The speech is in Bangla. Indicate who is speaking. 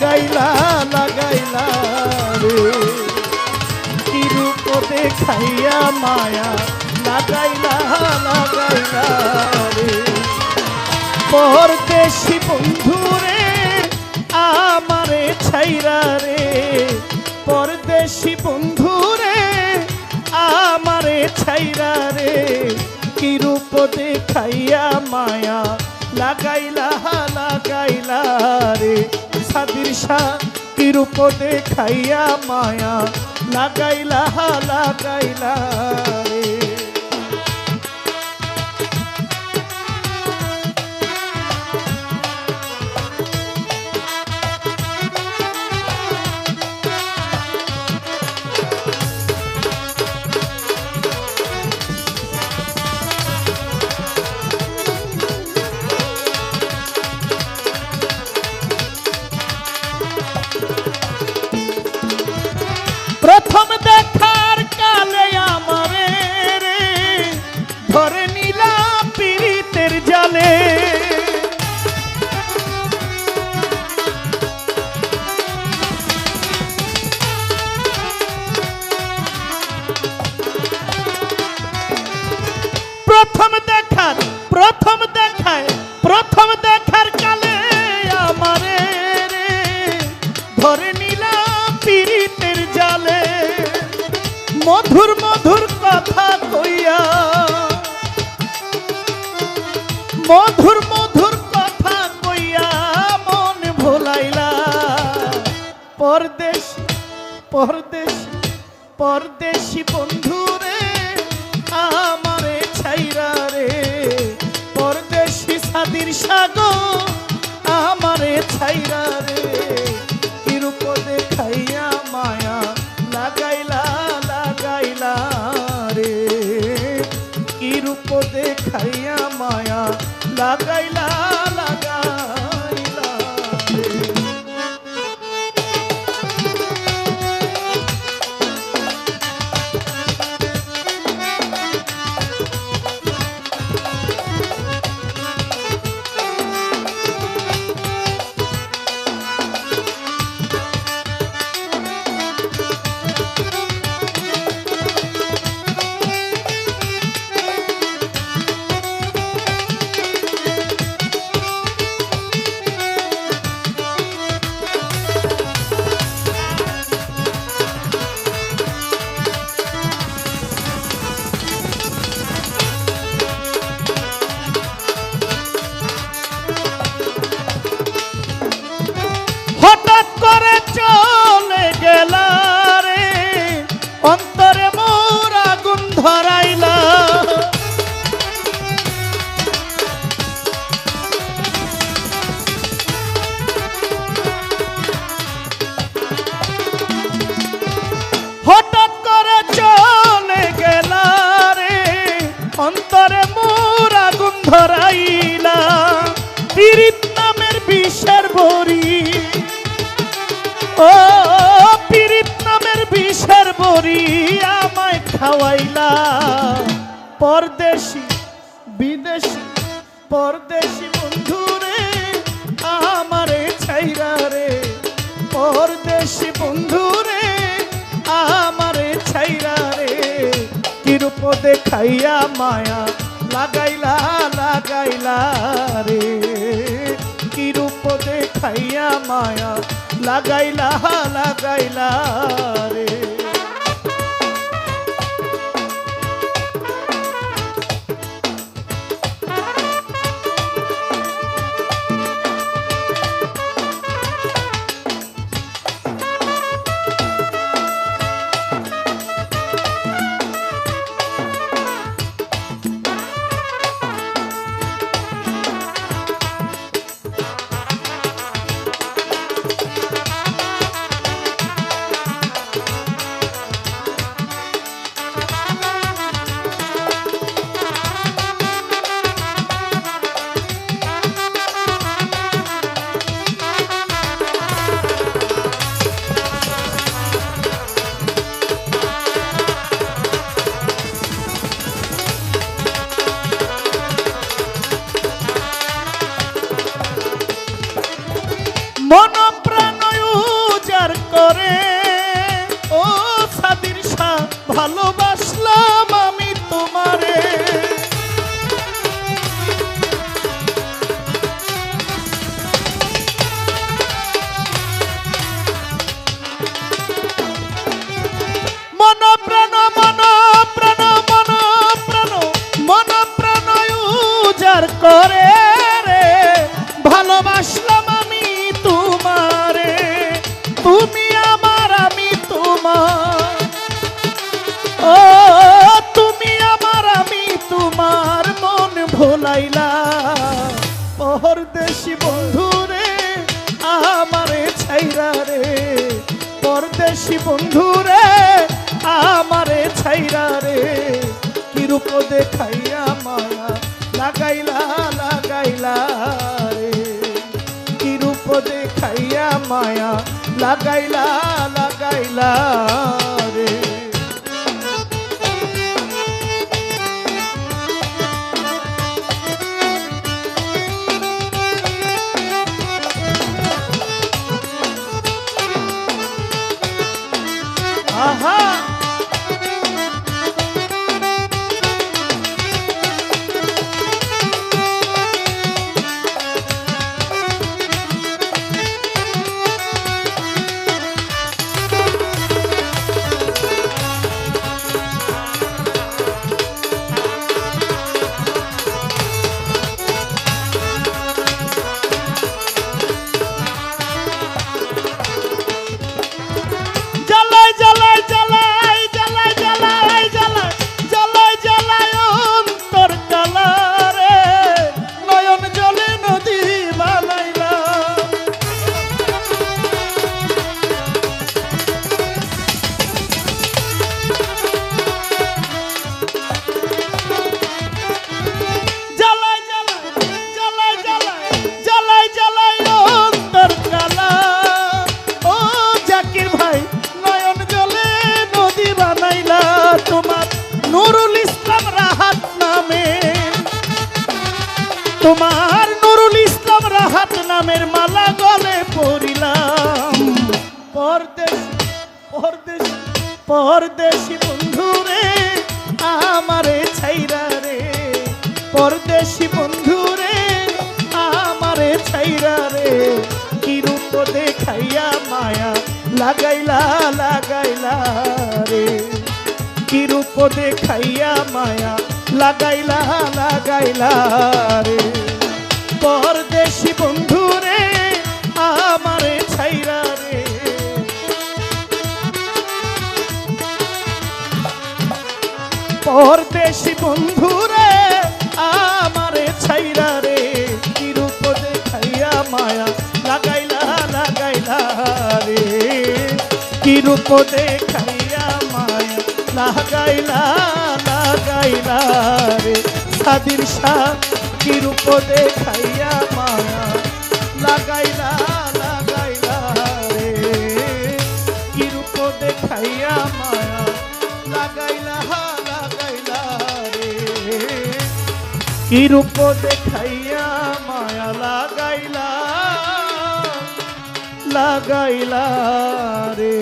Speaker 1: লাগাইলা লাগাইলা রে কি রূপ দেখাইয়া মায়া লাগাইলা লাগাইলা রে পরদেশি বন্ধু রে আমারে ছাইরা রে পরদেশি বন্ধু রে আমারে ছাইরা রে কি রূপ দেখাইয়া মায়া লাগাইলা লাগাইলা রে সাদির শাহ কি রূপ দেখাইয়া মায়া লাগাইলা লাগাইলা রে প্রথম দেখার কালে আমারে রে ধরে নিলা পীড়িতের জালে প্রথম দেখার কালে আমারে রে ধরে নিলা পীড়িতের জালে মধুর মধুর কথা কইয়া মধুর মধুর কথা কইয়া মন ভোলাইলা পরদেশ পরদেশ পরদেশি বন্ধু রে আমারে ছাইরা রে পরদেশি সাদির সাগর আমারে ছাইরা রে কি রূপ দেখাইয়া মায়া লাগাইলা লাগাইলা রে কি রূপ দেখাইয়া মায়া লাগাইলা লাগাইলা রে হঠাৎ করে চলে গেলা রে অন্তরে মোর আগুন ধরাইলা হঠাৎ করে চলে গেলা রে অন্তরে মোর আগুন ধরাইলা পীড়িত নামের বিষের বড়ি ও পীড়িত নামের বিষের বড়ি আমায় খাওয়াইলা পরদেশি বিদেশি পরদেশি বন্ধু রে আমারে ছাইরা রে পরদেশি বন্ধু রে আমারে ছাইরা রে কি রূপ দেখাইয়া মায়া লাগাইলা লাগাইলা রে কি রূপ দেখাইয়া মায়া লাগাইলা লাগাইলা রে তুমি আমার আমি তোমার, ও তুমি আমার আমি তোমার মন ভোলাইলা। পরদেশি বন্ধু রে আমারে ছাইরা রে, পরদেশি বন্ধু রে আমারে ছাইরা রে, কি রূপ দেখাইয়া মায়া লাগাইলা লাগাইলা রে, কি রূপ দেখাইয়া মায়া লাগাইলা লাগাইলা রে। আহা তোমার নুরুল ইসলাম রাহাত নামের মালা গলে পরিলাম। পরদেশি বন্ধু রে আমারে ছাইরা রে, পরদেশি বন্ধু রে আমারে ছাইরা রে, কি রূপ দেখাইয়া মায়া লাগাইলা লাগাইলা রে, কি রূপ দেখাইয়া মায়া লাগাইলা লাগাইলা রে। পরদেশি বন্ধু রে আমারে ছাইরা রে, পরদেশি বন্ধু রে আমারে ছাইরা রে, কি রূপ দেখাইয়া মায়া লাগাইলা লাগাইলা রে, কি রূপ দেখাইয়া মায়া লাগাইলা লাগাইলা রে। সাদির শাহ কি রূপ দেখাইয়া মায়া লাগাইলা লাগাইলা রে, কি রূপ দেখাইয়া মায়া লাগাইলা লাগাইলা রে, কি রূপ দেখাইয়া মায়া লাগাইলা লাগাইলা রে।